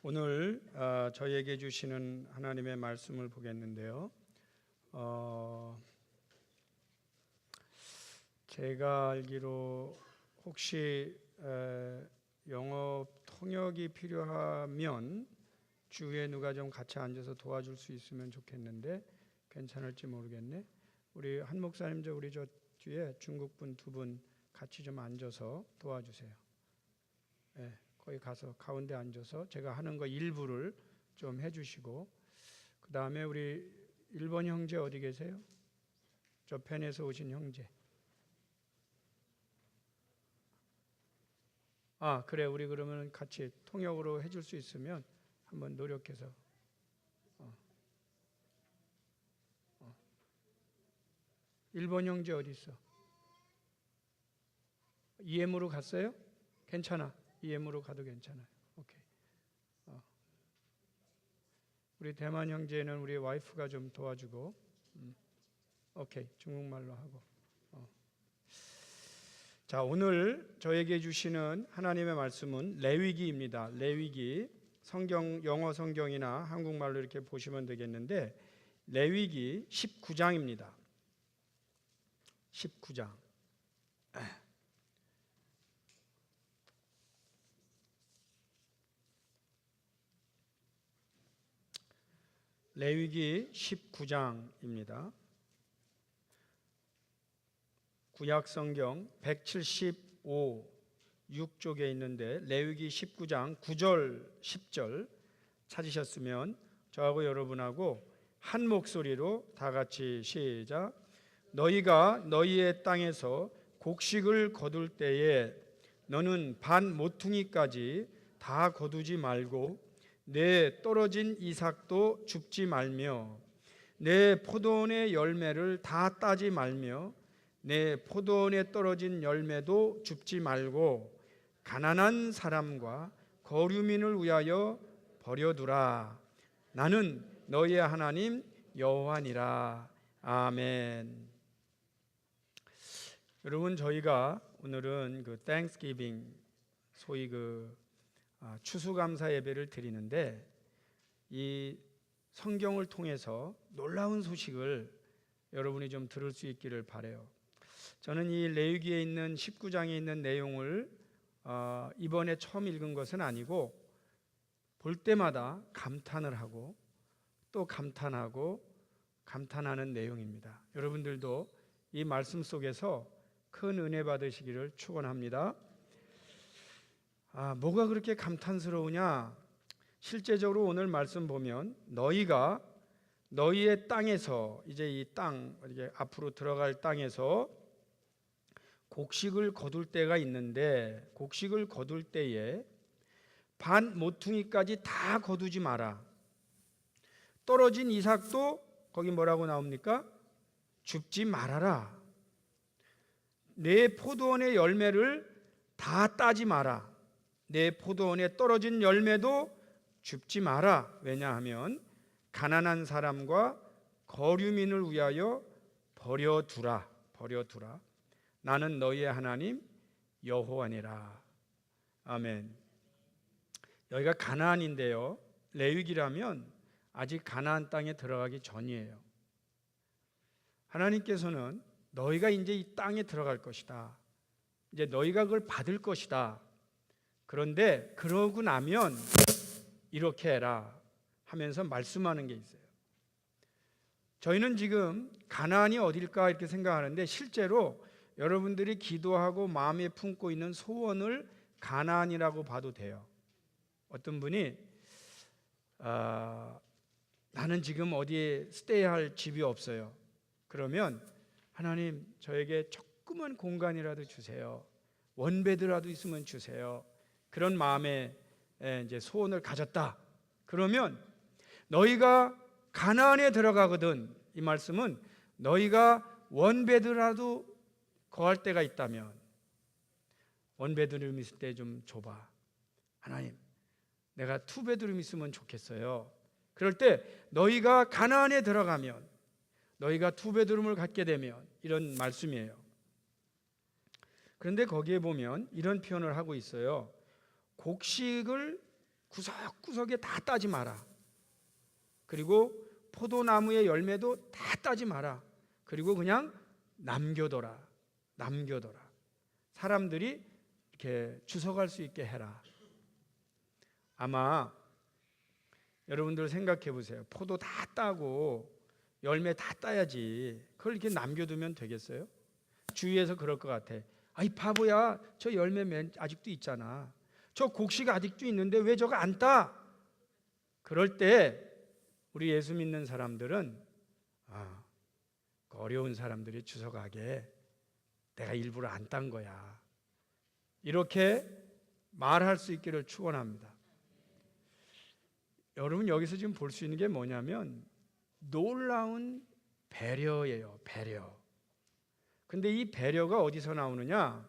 오늘 저희에게 주시는 하나님의 말씀을 보겠는데요. 제가 알기로 혹시 영어 통역이 필요하면 주위에 누가 좀 같이 앉아서 도와줄 수 있으면 좋겠는데 괜찮을지 모르겠네. 우리 한 목사님 우리 저 뒤에 중국분 두 분 같이 좀 앉아서 도와주세요. 네, 거기 가서 가운데 앉아서 제가 하는 거 일부를 좀 해주시고, 그 다음에 우리 일본 형제 어디 계세요? 저 펜에서 오신 형제. 그래, 우리 그러면 같이 통역으로 해줄 수 있으면 한번 노력해서. 일본 형제 어디 있어? EM으로 갔어요? 괜찮아. EM으로 가도 괜찮아요. 오케이. 우리 대만 형제는 우리 와이프가 좀 도와주고. 오케이. 중국말로 하고. 자, 오늘 저에게 주시는 하나님의 말씀은 레위기입니다. 레위기. 영어 성경이나 한국말로 이렇게 보시면 되겠는데 레위기 19장입니다. 19장. 레위기 19장입니다. 구약성경 175, 6쪽에 있는데 레위기 19장 9절, 10절 찾으셨으면 저하고 여러분하고 한 목소리로 다 같이 시작. 너희가 너희의 땅에서 곡식을 거둘 때에 너는 반 모퉁이까지 다 거두지 말고 내 떨어진 이삭도 줍지 말며 내 포도원의 열매를 다 따지 말며 내 포도원에 떨어진 열매도 줍지 말고 가난한 사람과 거류민을 위하여 버려두라. 나는 너희의 하나님 여호와니라. 아멘. 여러분, 저희가 오늘은 그 Thanksgiving, 소위 추수감사 예배를 드리는데 이 성경을 통해서 놀라운 소식을 여러분이 좀 들을 수 있기를 바라요. 저는 이 레위기에 있는 19장에 있는 내용을 이번에 처음 읽은 것은 아니고 볼 때마다 감탄을 하고 또 감탄하고 감탄하는 내용입니다. 여러분들도 이 말씀 속에서 큰 은혜 받으시기를 축원합니다. 뭐가 그렇게 감탄스러우냐? 실제적으로 오늘 말씀 보면 너희가 너희의 땅에서, 이제 이 땅, 이렇게 앞으로 들어갈 땅에서 곡식을 거둘 때가 있는데 곡식을 거둘 때에 반 모퉁이까지 다 거두지 마라. 떨어진 이삭도 거기 뭐라고 나옵니까? 줍지 말아라. 내 포도원의 열매를 다 따지 마라. 내 포도원에 떨어진 열매도 줍지 마라. 왜냐하면 가난한 사람과 거류민을 위하여 버려두라. 나는 너희의 하나님 여호와니라. 아멘. 여기가 가나안인데요, 레위기라면 아직 가나안 땅에 들어가기 전이에요. 하나님께서는 너희가 이제 이 땅에 들어갈 것이다. 이제 너희가 그걸 받을 것이다. 그런데 그러고 나면 이렇게 해라 하면서 말씀하는 게 있어요. 저희는 지금 가나안이 어딜까 이렇게 생각하는데 실제로 여러분들이 기도하고 마음에 품고 있는 소원을 가나안이라고 봐도 돼요. 어떤 분이 나는 지금 어디에 스테이할 집이 없어요. 그러면 하나님 저에게 조그만 공간이라도 주세요. 원베드라도 있으면 주세요. 그런 마음에 이제 소원을 가졌다. 그러면 너희가 가나안에 들어가거든. 이 말씀은 너희가 원베드라도 거할 때가 있다면 원베드룸 있을 때 좀 줘봐. 하나님, 내가 투베드룸 있으면 좋겠어요. 그럴 때 너희가 가나안에 들어가면, 너희가 투베드룸을 갖게 되면, 이런 말씀이에요. 그런데 거기에 보면 이런 표현을 하고 있어요. 곡식을 구석구석에 다 따지 마라. 그리고 포도나무의 열매도 다 따지 마라. 그리고 그냥 남겨둬라. 사람들이 이렇게 주워갈 수 있게 해라. 아마 여러분들 생각해 보세요. 포도 다 따고 열매 다 따야지 그걸 이렇게 남겨두면 되겠어요? 주위에서 그럴 것 같아. 아이 바보야, 저 열매 아직도 있잖아. 저 곡식 아직도 있는데 왜 저거 안 따? 그럴 때 우리 예수 믿는 사람들은 어려운 사람들이 주워가게 내가 일부러 안 딴 거야. 이렇게 말할 수 있기를 축원합니다. 여러분 여기서 지금 볼 수 있는 게 뭐냐면 놀라운 배려예요. 배려. 근데 이 배려가 어디서 나오느냐?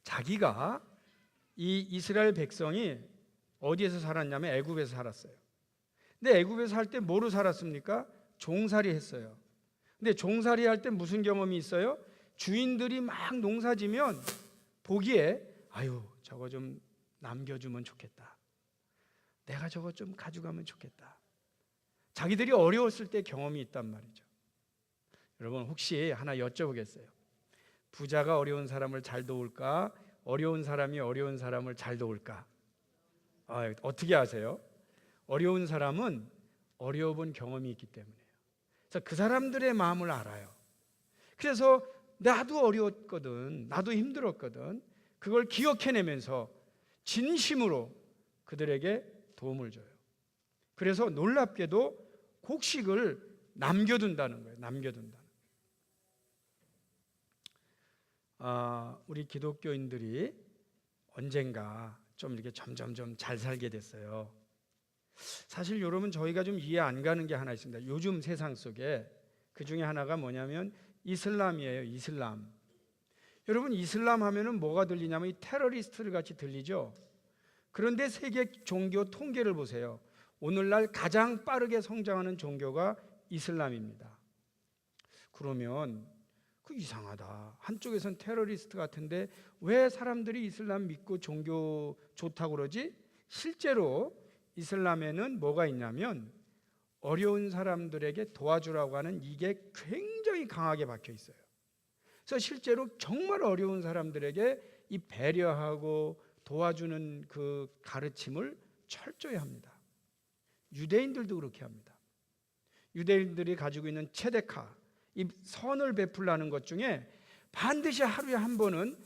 자기가 이 이스라엘 백성이 어디에서 살았냐면 애굽에서 살았어요. 근데 애굽에서 살 때 뭐로 살았습니까? 종살이 했어요. 근데 종살이 할 때 무슨 경험이 있어요? 주인들이 막 농사지면 보기에 아유 저거 좀 남겨주면 좋겠다. 내가 저거 좀 가져가면 좋겠다. 자기들이 어려웠을 때 경험이 있단 말이죠. 여러분 혹시 하나 여쭤보겠어요. 부자가 어려운 사람을 잘 도울까? 어려운 사람이 어려운 사람을 잘 도울까? 어떻게 아세요? 어려운 사람은 어려운 경험이 있기 때문이에요. 그래서 그 사람들의 마음을 알아요. 그래서 나도 어려웠거든, 나도 힘들었거든, 그걸 기억해내면서 진심으로 그들에게 도움을 줘요. 그래서 놀랍게도 곡식을 남겨둔다는 거예요. 남겨둔다는. 우리 기독교인들이 언젠가 좀 이렇게 점점 잘 살게 됐어요. 사실 여러분 저희가 좀 이해 안 가는 게 하나 있습니다. 요즘 세상 속에 그 중에 하나가 뭐냐면 이슬람이에요. 이슬람. 여러분 이슬람 하면은 뭐가 들리냐면 이 테러리스트 같이 들리죠. 그런데 세계 종교 통계를 보세요. 오늘날 가장 빠르게 성장하는 종교가 이슬람입니다. 그러면 그 이상하다. 한쪽에선 테러리스트 같은데 왜 사람들이 이슬람 믿고 종교 좋다고 그러지? 실제로 이슬람에는 뭐가 있냐면 어려운 사람들에게 도와주라고 하는 이게 굉장히 강하게 박혀 있어요. 그래서 실제로 정말 어려운 사람들에게 이 배려하고 도와주는 그 가르침을 철저히 합니다. 유대인들도 그렇게 합니다. 유대인들이 가지고 있는 체데카, 이 선을 베풀라는 것 중에 반드시 하루에 한 번은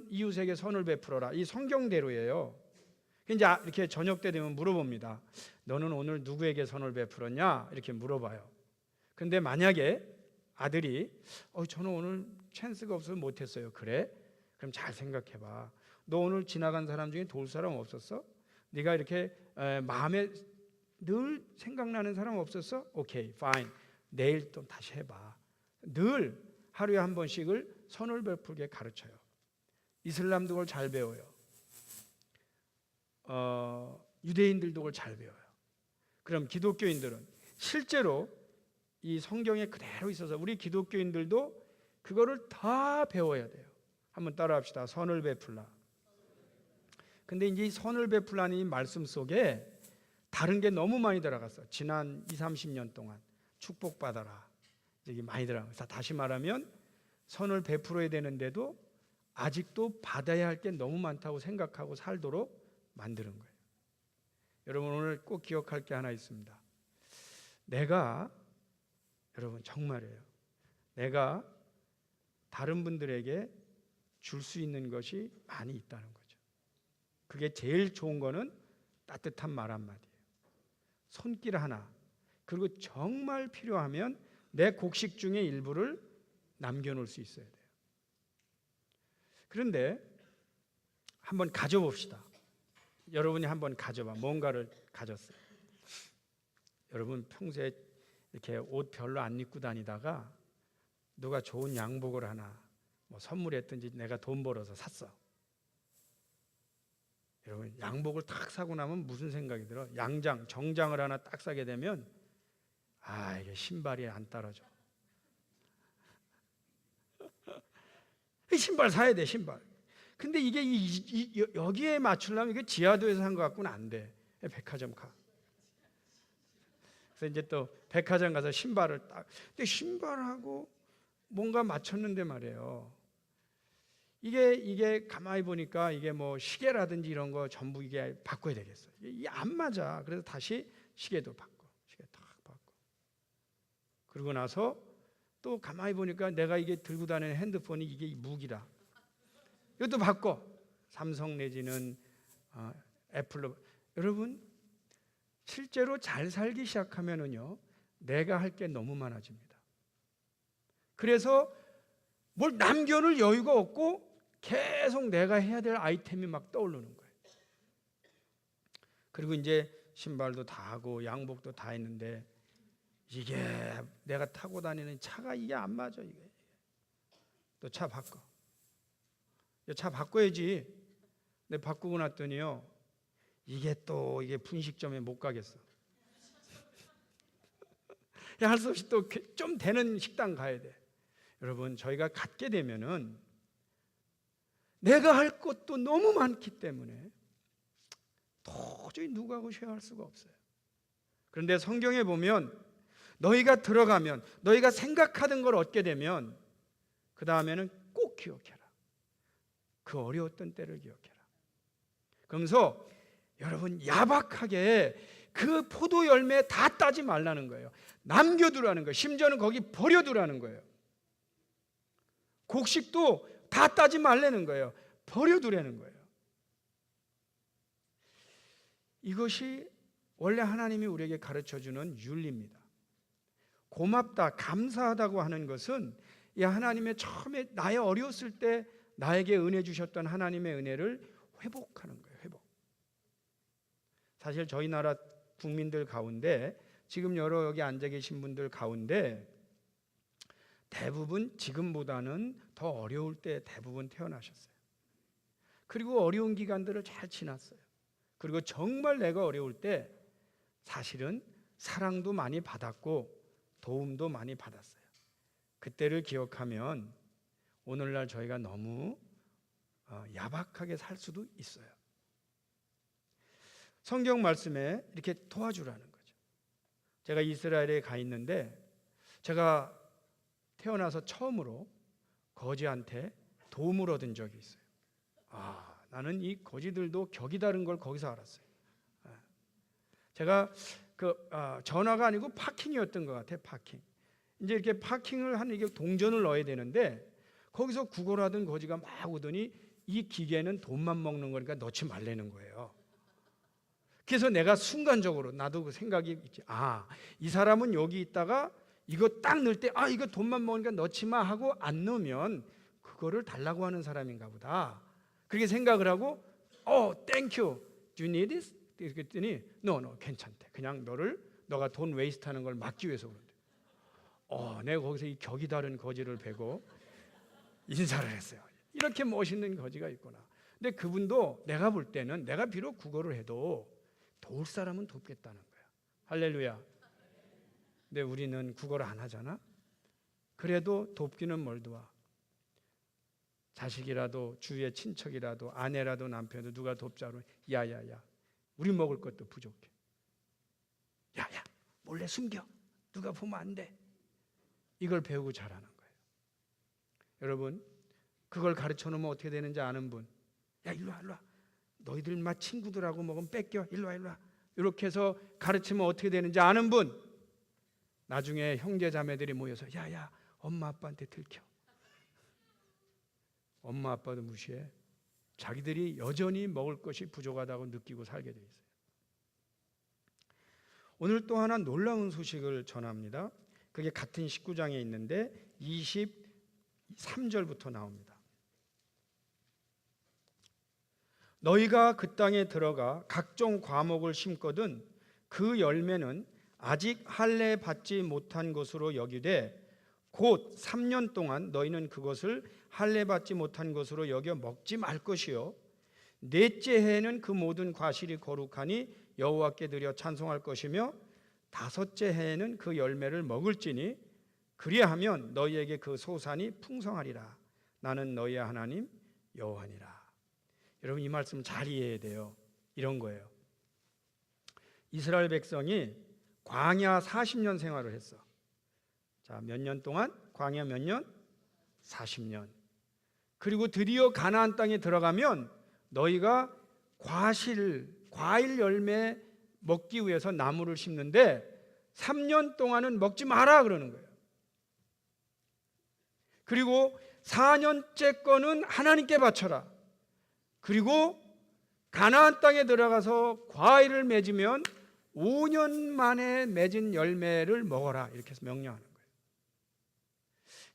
이웃에게 선을 베풀어라. 이 성경대로예요. 이제 이렇게 저녁 때 되면 물어봅니다. 너는 오늘 누구에게 선을 베풀었냐? 이렇게 물어봐요. 근데 만약에 아들이 저는 오늘 찬스가 없어서 못했어요. 그래? 그럼 잘 생각해봐. 너 오늘 지나간 사람 중에 도울 사람 없었어? 네가 이렇게 마음에 늘 생각나는 사람 없었어? 오케이, 파인. 내일 또 다시 해봐. 늘 하루에 한 번씩을 선을 베풀게 가르쳐요. 이슬람도 그걸 잘 배워요. 유대인들도 그걸 잘 배워요. 그럼 기독교인들은 실제로 이 성경에 그대로 있어서 우리 기독교인들도 그거를 다 배워야 돼요. 한번 따라합시다. 선을 베풀라. 근데 이제 이 선을 베풀라는 이 말씀 속에 다른 게 너무 많이 들어갔어. 지난 20-30년 동안 축복받아라. 이게 많이 들어가서 다시 말하면 선을 베풀어야 되는데도 아직도 받아야 할 게 너무 많다고 생각하고 살도록 만드는 거예요. 여러분 오늘 꼭 기억할 게 하나 있습니다. 여러분 정말이에요. 내가 다른 분들에게 줄 수 있는 것이 많이 있다는 거죠. 그게 제일 좋은 거는 따뜻한 말 한마디예요. 손길 하나. 그리고 정말 필요하면 내 곡식 중에 일부를 남겨놓을 수 있어야 돼요. 그런데 한번 가져봅시다. 여러분이 한번 가져봐. 뭔가를 가졌어요. 여러분 평소에 이렇게 옷 별로 안 입고 다니다가 누가 좋은 양복을 하나 선물했든지 내가 돈 벌어서 샀어. 여러분 양복을 딱 사고 나면 무슨 생각이 들어? 정장을 하나 딱 사게 되면 이게 신발이 안 따라줘. 신발 사야 돼. 신발. 근데 이게 여기에 맞추려면 이게 지하도에서 산 것 같고는 안 돼. 백화점 가. 그래서 이제 또 백화점 가서 신발을 딱. 근데 신발하고 뭔가 맞췄는데 말이에요. 이게 가만히 보니까 이게 뭐 시계라든지 이런 거 전부 이게 바꿔야 되겠어. 이게 안 맞아. 그래서 다시 시계도 바꿔. 시계 딱 바꿔. 그러고 나서 또 가만히 보니까 내가 이게 들고 다니는 핸드폰이 이게 무기다. 이것도 바꿔. 삼성 내지는 애플로. 여러분 실제로 잘 살기 시작하면은요 내가 할 게 너무 많아집니다. 그래서 뭘 남겨놓을 여유가 없고 계속 내가 해야 될 아이템이 막 떠오르는 거예요. 그리고 이제 신발도 다 하고 양복도 다 했는데 이게 내가 타고 다니는 차가 이게 안 맞아. 이게 또 차 바꿔. 차 바꿔야지. 근데 바꾸고 났더니요 이게 분식점에 못 가겠어. 할 수 없이 또 좀 되는 식당 가야 돼. 여러분 저희가 갖게 되면은 내가 할 것도 너무 많기 때문에 도저히 누구하고 쉐어할 수가 없어요. 그런데 성경에 보면 너희가 들어가면 너희가 생각하던 걸 얻게 되면 그 다음에는 꼭 기억해라. 그 어려웠던 때를 기억해라. 그러면서 여러분 야박하게 그 포도 열매 다 따지 말라는 거예요. 남겨두라는 거예요. 심지어는 거기 버려두라는 거예요. 곡식도 다 따지 말라는 거예요. 버려두라는 거예요. 이것이 원래 하나님이 우리에게 가르쳐주는 윤리입니다. 고맙다, 감사하다고 하는 것은 이 하나님의 처음에 나의 어려웠을 때 나에게 은혜 주셨던 하나님의 은혜를 회복하는 거예요. 회복. 사실 저희 나라 국민들 가운데 지금 여러 여기 앉아 계신 분들 가운데 대부분 지금보다는 더 어려울 때 대부분 태어나셨어요. 그리고 어려운 기간들을 잘 지났어요. 그리고 정말 내가 어려울 때 사실은 사랑도 많이 받았고 도움도 많이 받았어요. 그때를 기억하면 오늘날 저희가 너무 야박하게 살 수도 있어요. 성경 말씀에 이렇게 도와주라는 거죠. 제가 이스라엘에 가 있는데 제가 태어나서 처음으로 거지한테 도움을 얻은 적이 있어요. 나는 이 거지들도 격이 다른 걸 거기서 알았어요. 제가 전화가 아니고 파킹이었던 것 같아요. 파킹. 이제 이렇게 파킹을 하는 이게 동전을 넣어야 되는데 거기서 구걸하던 거지가 막 오더니 이 기계는 돈만 먹는 거니까 넣지 말라는 거예요. 그래서 내가 순간적으로 나도 그 생각이 있지. 이 사람은 여기 있다가 이거 딱 넣을 때 이거 돈만 먹으니까 넣지 마 하고 안 넣으면 그거를 달라고 하는 사람인가 보다. 그렇게 생각을 하고 thank you. Do you need this? 그랬더니 no, 괜찮대. 그냥 너가 돈 웨이스트하는 걸 막기 위해서 그런데. 내가 거기서 이 격이 다른 거지를 뵈고 인사를 했어요. 이렇게 멋있는 거지가 있구나. 근데 그분도 내가 볼 때는 내가 비록 국어를 해도 도울 사람은 돕겠다는 거야. 할렐루야. 근데 우리는 국어를 안 하잖아. 그래도 돕기는 뭘 도와. 자식이라도 주위의 친척이라도 아내라도 남편도 누가 돕자로 야야야 우리 먹을 것도 부족해. 야야 몰래 숨겨. 누가 보면 안 돼. 이걸 배우고 자라는 거예요. 여러분 그걸 가르쳐 놓으면 어떻게 되는지 아는 분. 야 일로 와. 너희들 막 친구들하고 먹으면 뺏겨. 일로 와. 이렇게 해서 가르치면 어떻게 되는지 아는 분. 나중에 형제 자매들이 모여서 야야 엄마 아빠한테 들켜. 엄마 아빠도 무시해. 자기들이 여전히 먹을 것이 부족하다고 느끼고 살게 돼 있어요. 오늘 또 하나 놀라운 소식을 전합니다. 그게 같은 19장에 있는데 23절부터 나옵니다. 너희가 그 땅에 들어가 각종 과목을 심거든 그 열매는 아직 할례 받지 못한 것으로 여기되 곧 3년 동안 너희는 그것을 할례 받지 못한 것으로 여겨 먹지 말 것이요 넷째 해에는 그 모든 과실이 거룩하니 여호와께 드려 찬송할 것이며 다섯째 해에는 그 열매를 먹을지니 그리하면 너희에게 그 소산이 풍성하리라. 나는 너희의 하나님 여호와니라. 여러분 이 말씀 잘 이해해야 돼요. 이런 거예요. 이스라엘 백성이 광야 40년 생활을 했어. 자, 몇 년 동안? 광야 몇 년? 40년. 그리고 드디어 가나안 땅에 들어가면 너희가 과일 열매 먹기 위해서 나무를 심는데 3년 동안은 먹지 마라 그러는 거예요. 그리고 4년째 거는 하나님께 바쳐라. 그리고 가나안 땅에 들어가서 과일을 맺으면 5년 만에 맺은 열매를 먹어라. 이렇게 해서 명령하는 거예요.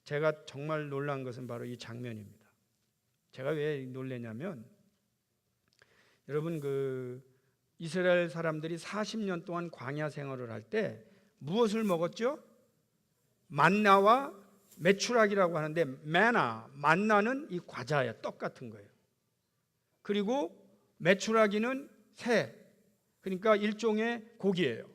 제가 정말 놀란 것은 바로 이 장면입니다. 제가 왜 놀라냐면 여러분 이스라엘 사람들이 40년 동안 광야 생활을 할 때 무엇을 먹었죠? 만나와 메추라기라고 하는데 만나는 이 과자예요. 떡 같은 거예요. 그리고 메추라기는 새, 그러니까 일종의 고기예요.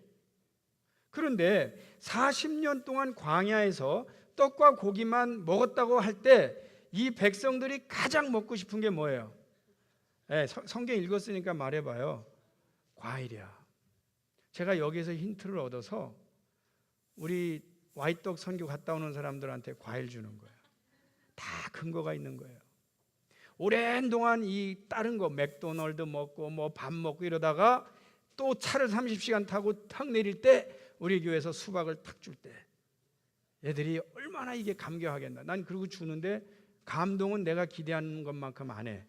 그런데 40년 동안 광야에서 떡과 고기만 먹었다고 할 때 이 백성들이 가장 먹고 싶은 게 뭐예요? 성경 읽었으니까 말해봐요. 과일이야. 제가 여기서 힌트를 얻어서 우리 와이떡 선교 갔다 오는 사람들한테 과일 주는 거예요. 다 근거가 있는 거예요. 오랜 동안 이 다른 거 맥도널드 먹고 뭐 밥 먹고 이러다가 또 차를 30시간 타고 탁 내릴 때 우리 교회에서 수박을 탁 줄 때 애들이 얼마나 이게 감격하겠나. 난 그러고 주는데 감동은 내가 기대하는 것만큼 안 해.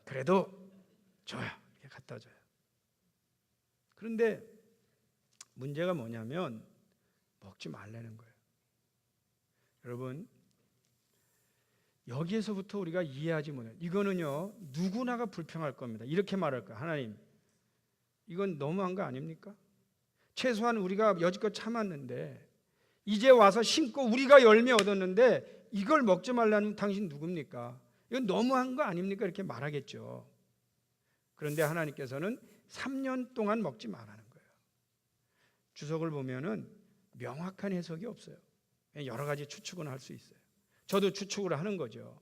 그래도 줘요. 이렇게 갖다 줘요. 그런데 문제가 뭐냐면 먹지 말라는 거예요. 여러분 여기에서부터 우리가 이해하지 못해요. 이거는요 누구나가 불평할 겁니다. 이렇게 말할 거예요. 하나님 이건 너무한 거 아닙니까? 최소한 우리가 여지껏 참았는데 이제 와서 심고 우리가 열매 얻었는데 이걸 먹지 말라는 당신 누굽니까? 이건 너무한 거 아닙니까? 이렇게 말하겠죠. 그런데 하나님께서는 3년 동안 먹지 말라는 거예요. 주석을 보면은 명확한 해석이 없어요. 여러 가지 추측은 할 수 있어요. 저도 추측을 하는 거죠.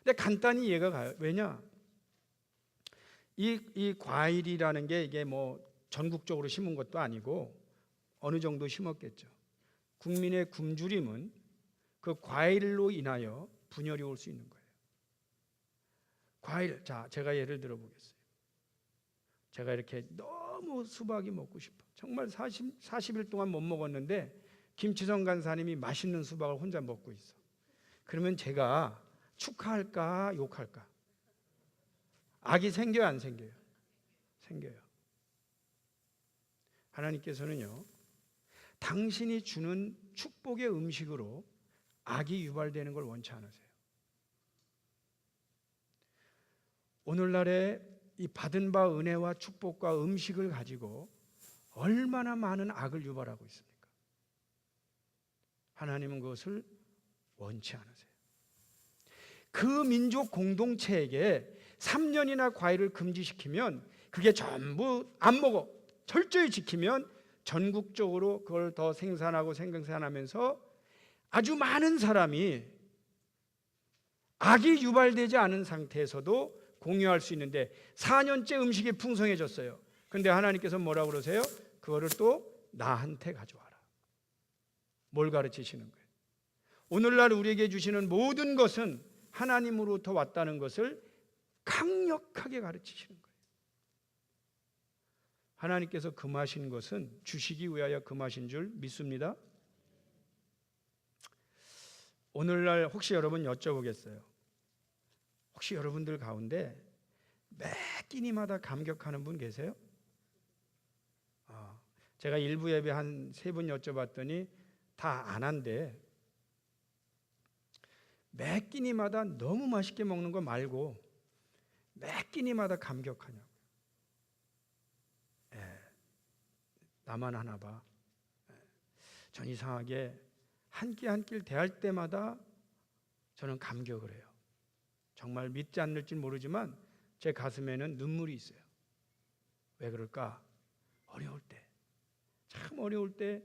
근데 간단히 이해가 가요. 왜냐? 이 과일이라는 게 이게 뭐 전국적으로 심은 것도 아니고 어느 정도 심었겠죠. 국민의 굶주림은 그 과일로 인하여 분열이 올 수 있는 거예요. 과일, 자, 제가 예를 들어 보겠어요. 제가 이렇게 너무 수박이 먹고 싶어. 정말 40일 동안 못 먹었는데 김치성 간사님이 맛있는 수박을 혼자 먹고 있어. 그러면 제가 축하할까 욕할까? 악이 생겨요 안 생겨요? 생겨요. 하나님께서는요 당신이 주는 축복의 음식으로 악이 유발되는 걸 원치 않으세요. 오늘날에 이 받은 바 은혜와 축복과 음식을 가지고 얼마나 많은 악을 유발하고 있습니까? 하나님은 그것을 원치 않으세요. 그 민족 공동체에게 3년이나 과일을 금지시키면 그게 전부 안 먹어. 철저히 지키면 전국적으로 그걸 더 생산하면서 아주 많은 사람이 악이 유발되지 않은 상태에서도 공유할 수 있는데 4년째 음식이 풍성해졌어요. 그런데 하나님께서 뭐라고 그러세요? 그거를 또 나한테 가져와라. 뭘 가르치시는 거예요? 오늘날 우리에게 주시는 모든 것은 하나님으로부터 왔다는 것을 강력하게 가르치시는 거예요. 하나님께서 금하신 것은 주시기 위하여 금하신 줄 믿습니다. 오늘날 혹시 여러분 여쭤보겠어요. 혹시 여러분들 가운데 매 끼니마다 감격하는 분 계세요? 제가 일부 예배 한 3분 여쭤봤더니 다 안 한대. 매 끼니마다 너무 맛있게 먹는 거 말고 매 끼니마다 감격하냐고. 나만 하나 봐. 전 이상하게 한 끼 한 끼를 대할 때마다 저는 감격을 해요. 정말 믿지 않을지 모르지만 제 가슴에는 눈물이 있어요. 왜 그럴까? 어려울 때, 참 어려울 때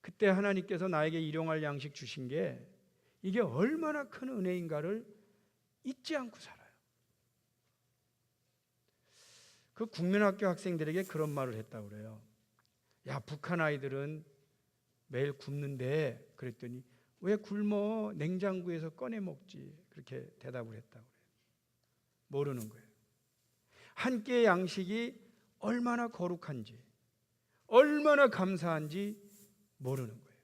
그때 하나님께서 나에게 일용할 양식 주신 게 이게 얼마나 큰 은혜인가를 잊지 않고 살아요. 그 국민학교 학생들에게 그런 말을 했다고 그래요. 야, 북한 아이들은 매일 굶는데, 그랬더니 왜 굶어? 냉장고에서 꺼내 먹지. 그렇게 대답을 했다고 그래요. 모르는 거예요. 한 끼의 양식이 얼마나 거룩한지, 얼마나 감사한지 모르는 거예요.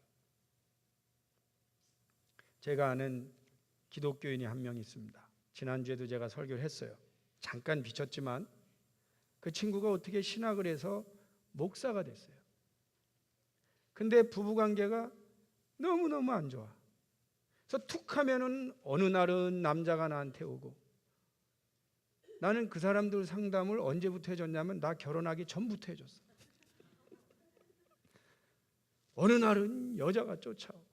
제가 아는 기독교인이 한 명 있습니다. 지난주에도 제가 설교를 했어요. 잠깐 비쳤지만 그 친구가 어떻게 신학을 해서 목사가 됐어요. 근데 부부관계가 너무너무 안 좋아. 그래서 툭 하면은 어느 날은 남자가 나한테 오고, 나는 그 사람들 상담을 언제부터 해줬냐면 나 결혼하기 전부터 해줬어. 어느 날은 여자가 쫓아오고.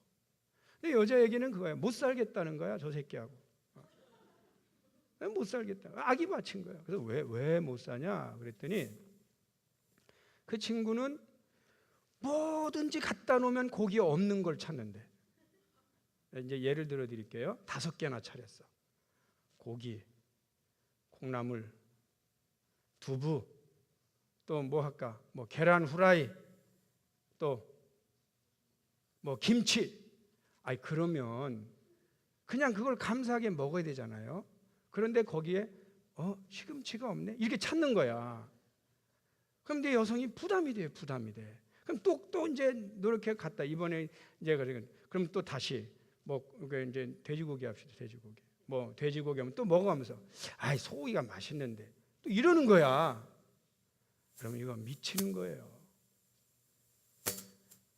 근데 여자 얘기는 그거야. 못 살겠다는 거야, 저 새끼하고. 못 살겠다. 악이 바친 거야. 그래서 왜 못 사냐? 그랬더니 그 친구는 뭐든지 갖다 놓으면 고기 없는 걸 찾는데, 이제 예를 들어 드릴게요. 5개나 차렸어. 고기, 콩나물, 두부, 또 뭐 할까? 뭐 계란 후라이, 또 뭐 김치. 아이, 그러면 그냥 그걸 감사하게 먹어야 되잖아요. 그런데 거기에 시금치가 없네, 이렇게 찾는 거야. 그럼 내 여성이 부담이 돼. 그럼 또 이제 노력해 갔다. 이번에 이제 그럼 또 다시 뭐 이제 돼지고기 합시다. 돼지고기. 뭐 돼지고기 하면 또 먹어가면서 아이, 소고기가 맛있는데 또 이러는 거야. 그러면 이거 미치는 거예요.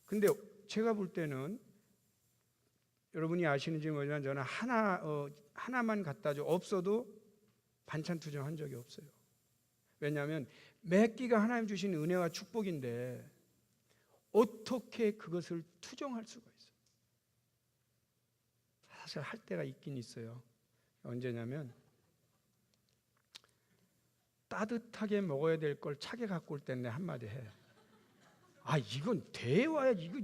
근데 제가 볼 때는, 여러분이 아시는지 모르지만 저는 하나만 갖다 줘. 없어도 반찬 투정한 적이 없어요. 왜냐하면 매 끼가 하나님 주신 은혜와 축복인데 어떻게 그것을 투정할 수가 있어요? 사실 할 때가 있긴 있어요. 언제냐면 따뜻하게 먹어야 될 걸 차게 갖고 올 땐 내 한마디 해. 아, 이건 대화야. 이거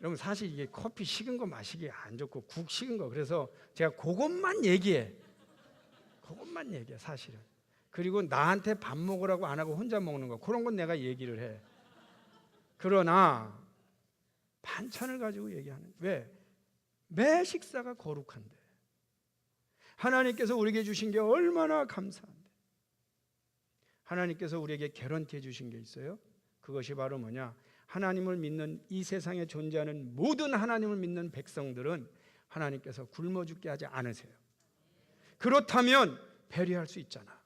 여러분, 사실 이게 커피 식은 거 마시기 안 좋고 국 식은 거, 그래서 제가 그것만 얘기해. 사실은. 그리고 나한테 밥 먹으라고 안 하고 혼자 먹는 거, 그런 건 내가 얘기를 해. 그러나 반찬을 가지고 얘기하는, 왜? 매 식사가 거룩한데, 하나님께서 우리에게 주신 게 얼마나 감사한데, 하나님께서 우리에게 개런티 주신 게 있어요. 그것이 바로 뭐냐? 하나님을 믿는, 이 세상에 존재하는 모든 하나님을 믿는 백성들은 하나님께서 굶어 죽게 하지 않으세요. 그렇다면 배려할 수 있잖아.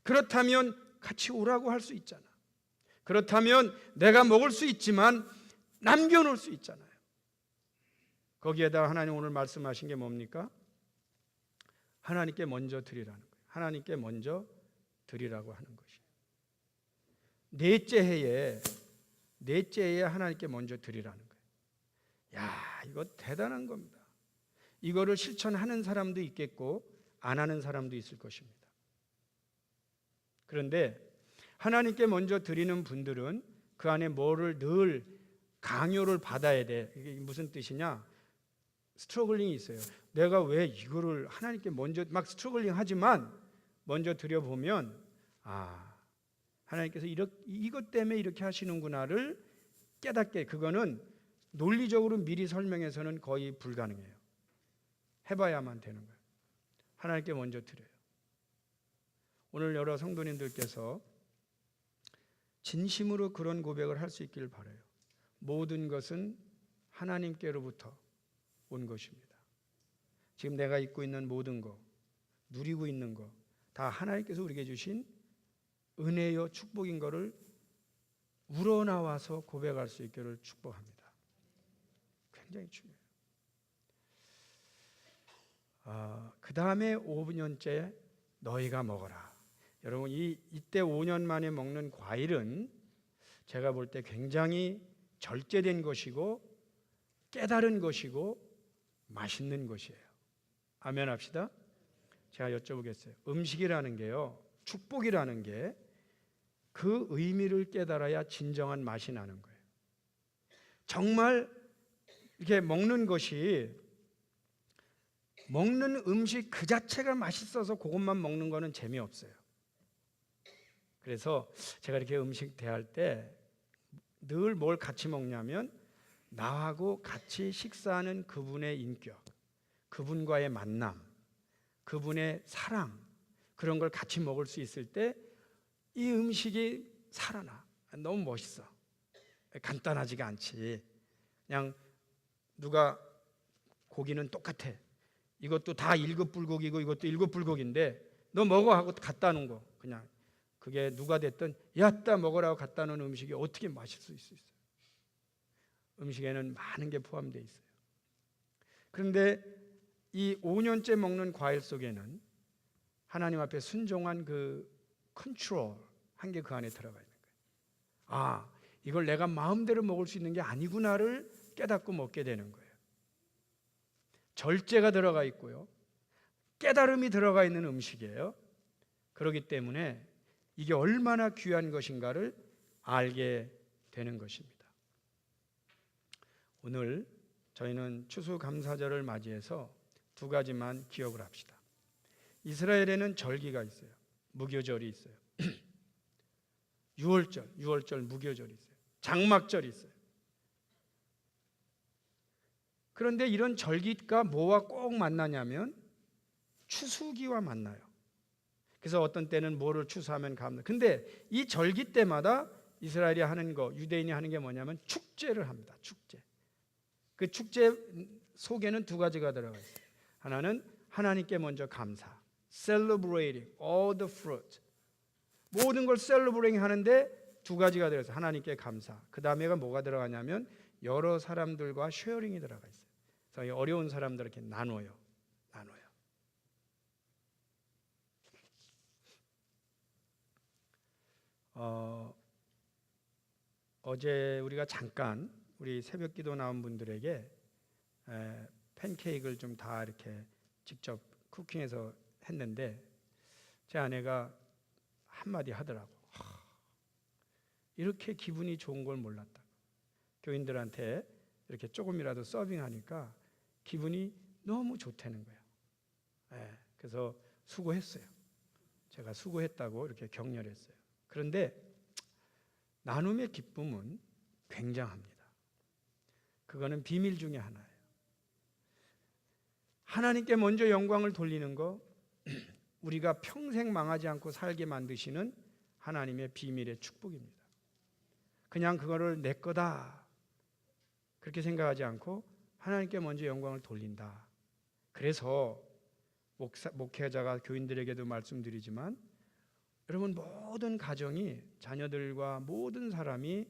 그렇다면 같이 오라고 할 수 있잖아. 그렇다면 내가 먹을 수 있지만 남겨놓을 수 있잖아요. 거기에다 하나님 오늘 말씀하신 게 뭡니까? 하나님께 먼저 드리라는 거예요. 하나님께 먼저 드리라고 하는 것이에요. 넷째 해에 하나님께 먼저 드리라는 거예요. 야, 이거 대단한 겁니다. 이거를 실천하는 사람도 있겠고 안 하는 사람도 있을 것입니다. 그런데 하나님께 먼저 드리는 분들은 그 안에 뭐를 늘 강요를 받아야 돼. 이게 무슨 뜻이냐? 스트러글링이 있어요. 내가 왜 이거를 하나님께 먼저, 막 스트러글링 하지만 먼저 드려보면, 하나님께서 이것 때문에 이렇게 하시는구나를 깨닫게, 그거는 논리적으로 미리 설명해서는 거의 불가능해요. 해봐야만 되는 거예요. 하나님께 먼저 드려요. 오늘 여러 성도님들께서 진심으로 그런 고백을 할 수 있기를 바라요. 모든 것은 하나님께로부터 온 것입니다. 지금 내가 입고 있는 모든 것, 누리고 있는 것, 다 하나님께서 우리에게 주신 은혜요 축복인 것을 우러나와서 고백할 수 있기를 축복합니다. 굉장히 중요해요. 그 다음에 5년째 너희가 먹어라. 여러분, 이때 5년 만에 먹는 과일은 제가 볼 때 굉장히 절제된 것이고 깨달은 것이고 맛있는 것이에요. 아멘 합시다. 제가 여쭤보겠어요. 음식이라는 게요, 축복이라는 게 그 의미를 깨달아야 진정한 맛이 나는 거예요. 정말 이렇게 먹는 것이, 먹는 음식 그 자체가 맛있어서 그것만 먹는 거는 재미없어요. 그래서 제가 이렇게 음식 대할 때 늘 뭘 같이 먹냐면 나하고 같이 식사하는 그분의 인격, 그분과의 만남, 그분의 사랑, 그런 걸 같이 먹을 수 있을 때 이 음식이 살아나. 너무 멋있어. 간단하지가 않지. 그냥 누가 고기는 똑같아. 이것도 다 1급 불고기고 이것도 1급 불고기인데 너 먹어 하고 갖다 놓은 거. 그냥 그게 누가 됐든 야따 먹으라고 갖다 놓은 음식이 어떻게 맛있을 수 있어요? 음식에는 많은 게 포함되어 있어요. 그런데 이 5년째 먹는 과일 속에는 하나님 앞에 순종한 그 컨트롤 한 게 그 안에 들어가 있는 거예요. 아, 이걸 내가 마음대로 먹을 수 있는 게 아니구나를 깨닫고 먹게 되는 거예요. 절제가 들어가 있고요. 깨달음이 들어가 있는 음식이에요. 그렇기 때문에 이게 얼마나 귀한 것인가를 알게 되는 것입니다. 오늘 저희는 추수감사절을 맞이해서 두 가지만 기억을 합시다. 이스라엘에는 절기가 있어요. 무교절이 있어요. 6월절 무교절이 있어요. 장막절이 있어요. 그런데 이런 절기가 뭐와 꼭 만나냐면 추수기와 만나요. 그래서 어떤 때는 뭐를 추수하면 감사. 근데 이 절기 때마다 이스라엘이 하는 거, 유대인이 하는 게 뭐냐면 축제를 합니다. 축제. 그 축제 속에는 두 가지가 들어가 있어요. 하나는 하나님께 먼저 감사, celebrating all the fruit. 모든 걸 celebrating 하는데 두 가지가 들어있어요. 하나님께 감사. 그 다음에가 뭐가 들어가냐면 여러 사람들과 쉐어링이 들어가 있어요. 그래서 어려운 사람들 이렇게 나눠요. 어제 우리가 잠깐 우리 새벽기도 나온 분들에게 팬케이크를 좀 다 이렇게 직접 쿠킹해서 했는데 제 아내가 한마디 하더라고. 이렇게 기분이 좋은 걸 몰랐다고. 교인들한테 이렇게 조금이라도 서빙하니까 기분이 너무 좋다는 거예요. 그래서 수고했어요. 제가 수고했다고 이렇게 격려했어요. 그런데 나눔의 기쁨은 굉장합니다. 그거는 비밀 중에 하나예요. 하나님께 먼저 영광을 돌리는 거, 우리가 평생 망하지 않고 살게 만드시는 하나님의 비밀의 축복입니다. 그냥 그거를 내 거다 그렇게 생각하지 않고 하나님께 먼저 영광을 돌린다. 그래서 목회자가 교인들에게도 말씀드리지만 여러분 모든 가정이 자녀들과 모든 사람이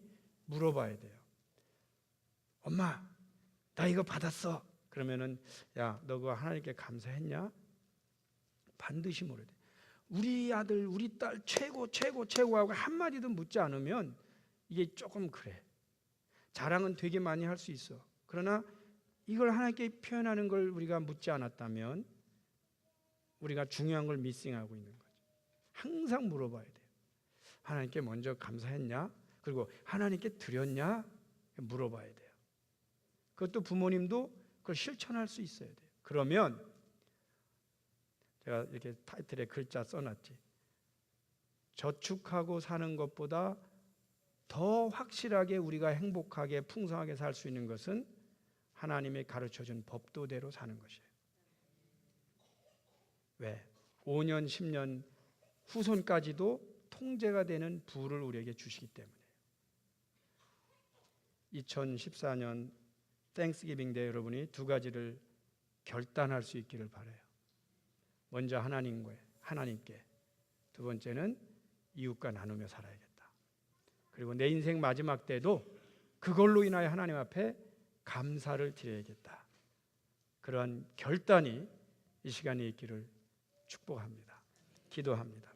물어봐야 돼요. 엄마, 나 이거 받았어. 그러면은 야, 너 그거 하나님께 감사했냐? 반드시 물어야 돼. 우리 아들, 우리 딸 최고 하고 한마디도 묻지 않으면 이게 조금 그래. 자랑은 되게 많이 할 수 있어. 그러나 이걸 하나님께 표현하는 걸 우리가 묻지 않았다면 우리가 중요한 걸 미싱하고 있는 거죠. 항상 물어봐야 돼요. 하나님께 먼저 감사했냐? 그리고 하나님께 드렸냐? 물어봐야 돼요. 그것도 부모님도 그걸 실천할 수 있어야 돼요. 그러면 제가 이렇게 타이틀에 글자 써놨지. 저축하고 사는 것보다 더 확실하게 우리가 행복하게 풍성하게 살 수 있는 것은 하나님이 가르쳐준 법도대로 사는 것이에요. 왜? 5년, 10년 후손까지도 통제가 되는 부를 우리에게 주시기 때문에. 2014년 땡스기빙 때 여러분이 두 가지를 결단할 수 있기를 바라요. 먼저 하나님께, 두 번째는 이웃과 나누며 살아야겠다. 그리고 내 인생 마지막 때도 그걸로 인하여 하나님 앞에 감사를 드려야겠다. 그러한 결단이 이 시간에 있기를 축복합니다. 기도합니다.